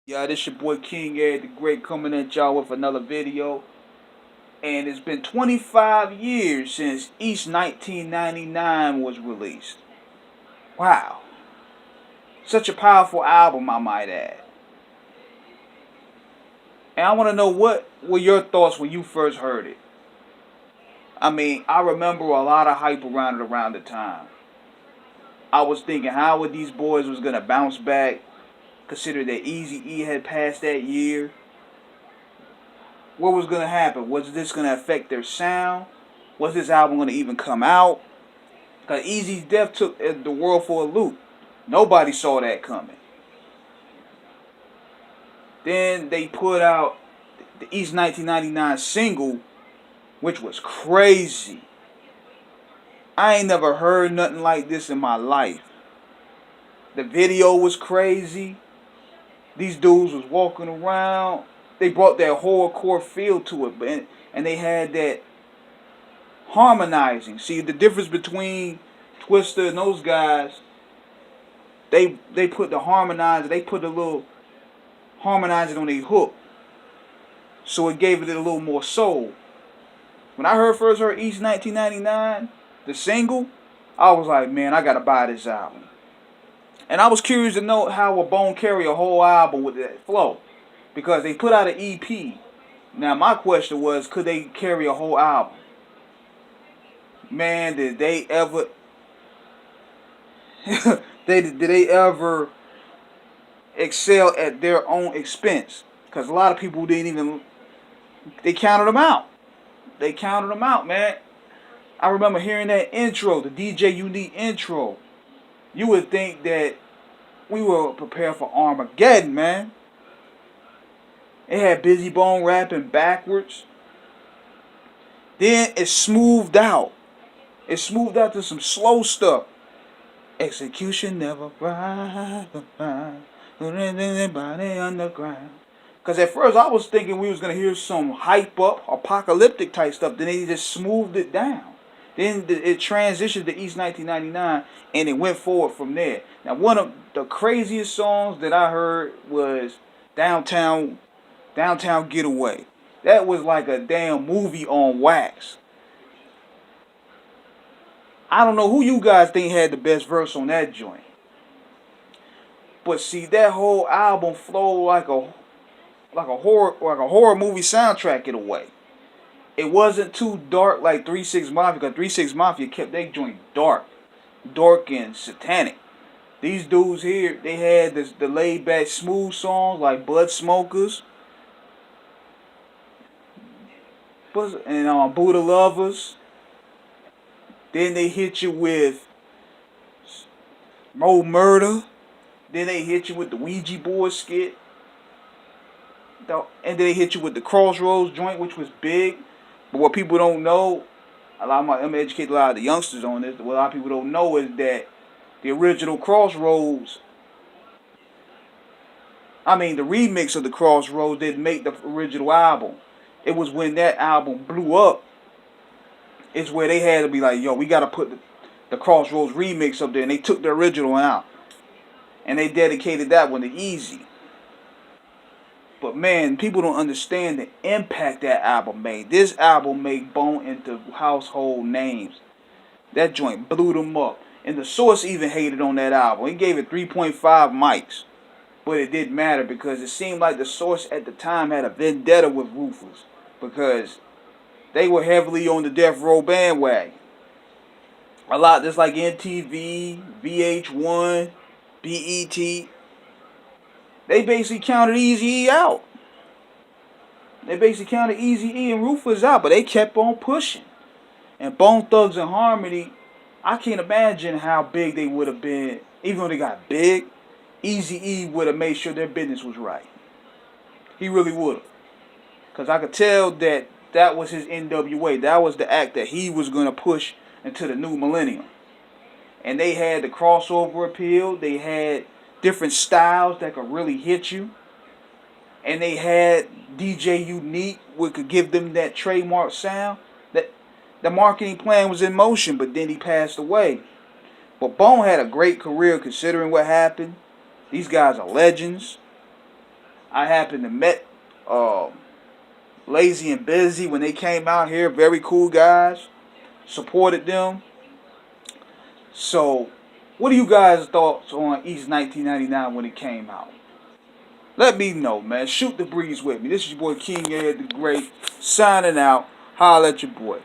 Yeah, this your boy King Ed the Great coming at y'all with another video. And it's been 25 years since East 1999 was released. Wow. Such a powerful album, I might add. And I want to know what were your thoughts when you first heard it. I mean, I remember a lot of hype around it around the time. I was thinking how would these boys was going to bounce back, considering that Easy E had passed that year. What was going to happen? Was this going to affect their sound? Was this album going to even come out? Because Easy's death took the world for a loop. Nobody saw that coming. Then they put out the East 1999 single, which was crazy. I ain't never heard nothing like this in my life. The video was crazy. These dudes was walking around. They brought that horrorcore feel to it, and they had that harmonizing. See the difference between Twister and those guys. They put the harmonizer. They put a little harmonizing on their hook, so it gave it a little more soul. When I first heard East 1999, the single, I was like, man, I gotta buy this album. And I was curious to know how a Bone carry a whole album with that flow, because they put out an EP. Now my question was, could they carry a whole album? Man, did they ever? Did they ever excel at their own expense? Because a lot of people didn't even. They counted them out. They counted them out, man. I remember hearing that intro, the DJ Unique intro. You would think that we were prepared for Armageddon, man. It had Busy Bone rapping backwards. Then it smoothed out. It smoothed out to some slow stuff. Execution never right. Anybody underground. Because at first I was thinking we was going to hear some hype up, apocalyptic type stuff. Then they just smoothed it down. Then it transitioned to East 1999 and it went forward from there. Now, one of the craziest songs that I heard was Downtown Getaway. That was like a damn movie on wax. I don't know who you guys think had the best verse on that joint. But see, that whole album flowed like a horror movie soundtrack in a way. It wasn't too dark like 3 6 Mafia, because 3 6 Mafia kept that joint dark and satanic. These dudes here, they had the laid back smooth songs like Bud Smokers and Buddha Lovers. Then they hit you with Mo Murder. Then they hit you with the Ouija board skit. And then they hit you with the Crossroads joint, which was big. But what people don't know, I'm gonna educate a lot of the youngsters on this. What a lot of people don't know is that the original Crossroads, the remix of the Crossroads didn't make the original album. It was when that album blew up, it's where they had to be like, yo, we gotta put the Crossroads remix up there, and they took the original one out. And they dedicated that one to Easy. But man, people don't understand the impact that album made. This album made Bone into household names. That joint blew them up. And the Source even hated on that album. He gave it 3.5 mics. But it didn't matter because it seemed like the Source at the time had a vendetta with Rufus. Because they were heavily on the Death Row bandwagon. A lot just like MTV, VH1, BET. They basically counted Eazy-E out. They basically counted Eazy-E and Rufus out, but they kept on pushing. And Bone Thugs and Harmony, I can't imagine how big they would have been. Even though they got big, Eazy-E would have made sure their business was right. He really would have. Because I could tell that was his NWA. That was the act that he was going to push into the new millennium. And they had the crossover appeal. They had different styles that could really hit you. And they had DJ Unique, which could give them that trademark sound. That the marketing plan was in motion, but then he passed away. But Bone had a great career considering what happened. These guys are legends. I happened to met uh, Lazy and Busy when they came out here. Very cool guys. Supported them. So, what are you guys' thoughts on East 1999 when it came out? Let me know, man. Shoot the breeze with me. This is your boy King Ed the Great, signing out. Holla at your boy.